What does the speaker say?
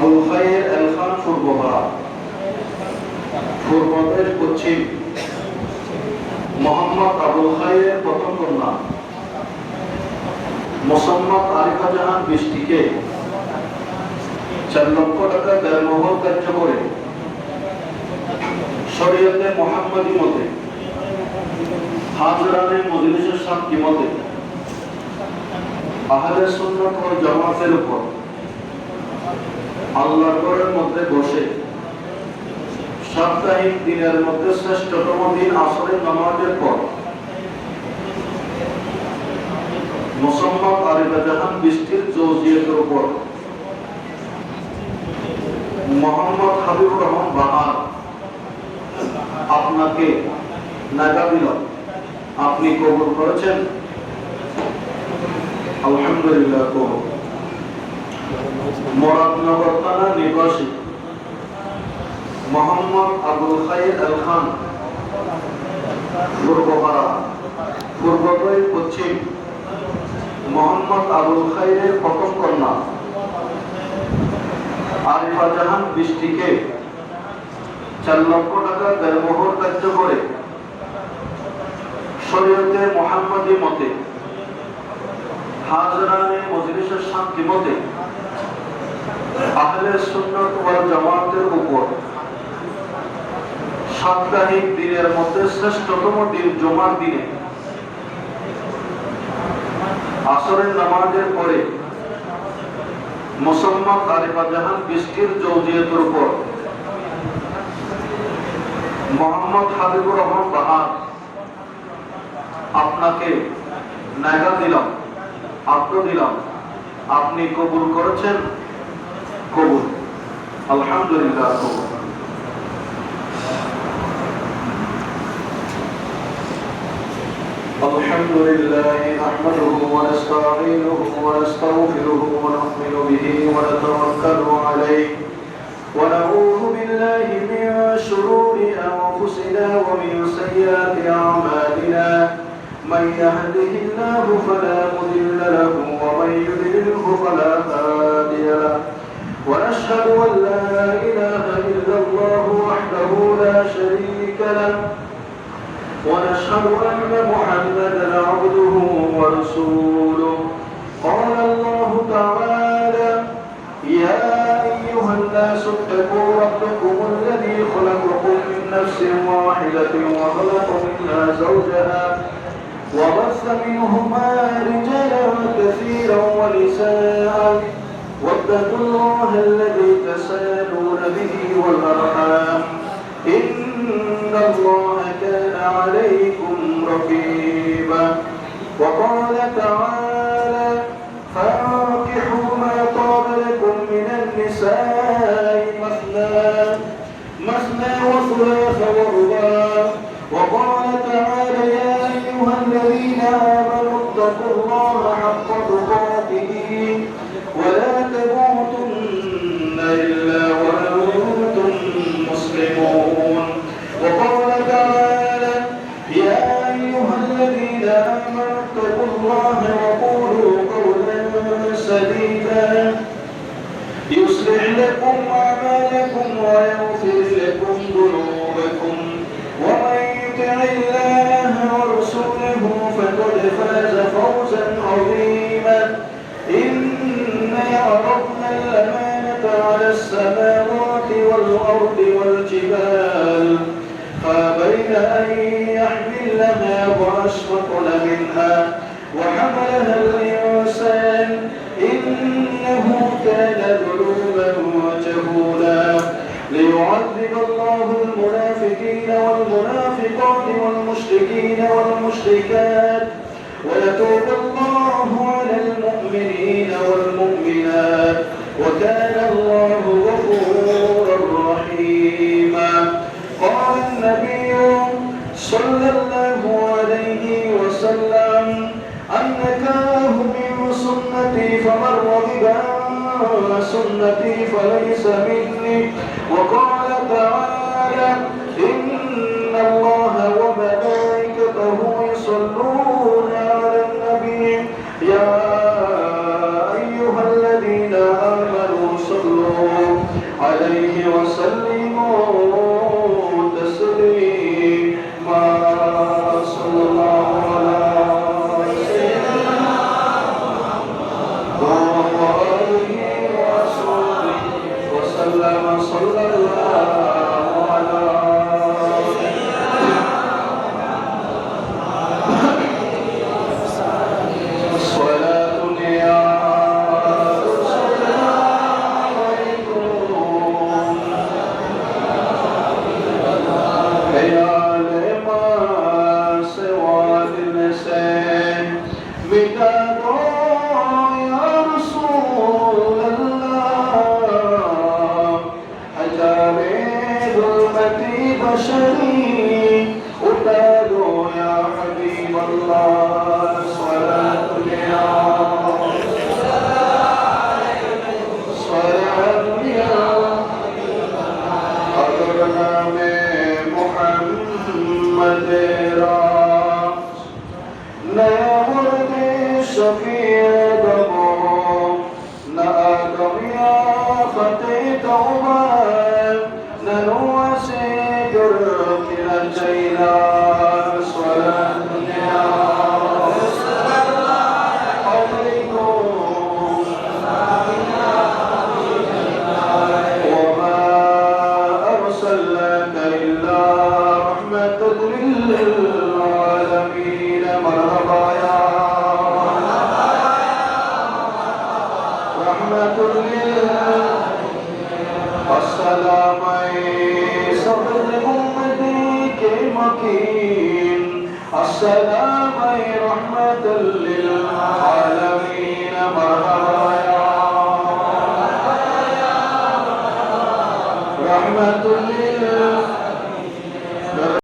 আবুল খায়ের এল খান পূর্বপাড়া, পূর্বদেশ পশ্চিম। মোহাম্মদ আবুল খায়ের প্রথম কন্যা মোসাম্মদ আরিফা জাহান বৃষ্টিকে 4 লক্ষ টাকা দেড়মোহর কার্য করে শরীয়তে মুহাম্মাদি মতে হাজরানে মজলিসের শান্তি মতে আহলে সুন্নাত ওয়াল জামাতের উপর আল্লাহর ঘরের মধ্যে বসে সাপ্তাহিক দিনের মধ্যে শ্রেষ্ঠতম দিন আসরের নামাজের পর মোসাম্মদ আরিফা জাহান বৃষ্টির জৌজিয়তের উপর মোহাম্মদ হাবিবুর রহমান বাহার আপনাকে নাগা দিল, আপনি কবুল করেছেন? আলহামদুলিল্লাহ। কবুল। মুরাদনগর থানা নিবাসী মোহাম্মদ আবুল খায়ের এল খান পূর্বপাড়া, পূর্বদয় পশ্চিম। মোহাম্মদ আবুল খায়ের প্রথম কন্যা আরিফা জাহান বৃষ্টিকে 4 লক্ষ টাকা দেড়মোহর কার্য করে শরীয়তে মুহাম্মাদি মতে হাজরানে মজলিসের শান্তি মতে আহলে সুন্নাত ওয়াল জামাতের উপর সাপ্তাহিক দিনের মধ্যে শ্রেষ্ঠতম দিন জুমার দিনে আসরের নামাজের পরে মোসাম্মদ আরিফা জাহান বৃষ্টির জৌজিয়তের উপর মোহাম্মদ হাবিবুর রহমান বাহার আপনাকে নাগা দিলাম, আত্ম দিলাম, আপনি কবুল করেছেন? কবুল। আলহামদুলিল্লাহ। কবুল। الحمد لله نحمده ونستعينه ونستغفره ونؤمن به ونتوكل عليه ونعوذ بالله من شرور أنفسنا ومن سيئات أعمالنا من يهده الله فلا مضل له ومن يضلله فلا هادي له ونشهد أن لا إله إلا الله وحده لا شريك له ونشهد أن محمدا عبده ورسوله. قال الله تعالى: يا أيها الناس اتقوا ربكم الذي خلقكم من نفس واحدة وخلق منها زوجها وبث منهما رجالا كثيرا ونساء واتقوا الله الذي تساءلون به والأرحام إن الله كان عليكم رقيبا. وقال تعالى: فانكحوا ما طاب لكم من النساء مثنى وثلاث ورباع. وقال تعالى: يا أيها الذين آمنوا اتقوا الله حق تقاته ولا تموتن إلا وأنتم مسلمون. وقال تعالى: يا أيها الذين آمنوا اتقوا الله وقولوا قولا سديدا يصلح لكم أعمالكم ويغفر لكم ذنوبكم ومن يطع الله ورسوله فقد فاز فوزا عظيما. إنا عرضنا الأمانة على السماوات والأرض والجبال فأبين أن يحملنها وأشفقن منها وحملها الإنسان إنه كان ظلوما جهولا. ليعذب الله المنافقين والمنافقات والمشركين والمشركات ويتوب الله على المؤمنين والمؤمنات وكان الله غفورا رحيما. قال النبي صلى الله عليه وسلم: النكاح من سنتي فمن رغب عن سنتي فليس مني. وقال تعالى: إن الله وملائكته يصلون على النبي يا أيها الذين آمنوا صلوا دو یا رسول اللہ حجاب ظلمت بشری اٹھا دو یا حبیب اللہ صلاة محمد را نیا مرد شفیع دمو نہ آدم یا خطی توبہ ننو سے جرم نجینا صلاة للعالمين مرحبا يا رحمة السلام صبر أمتي كمكين السلام رحمة للعالمين مرحبا يا رحمة للعالمين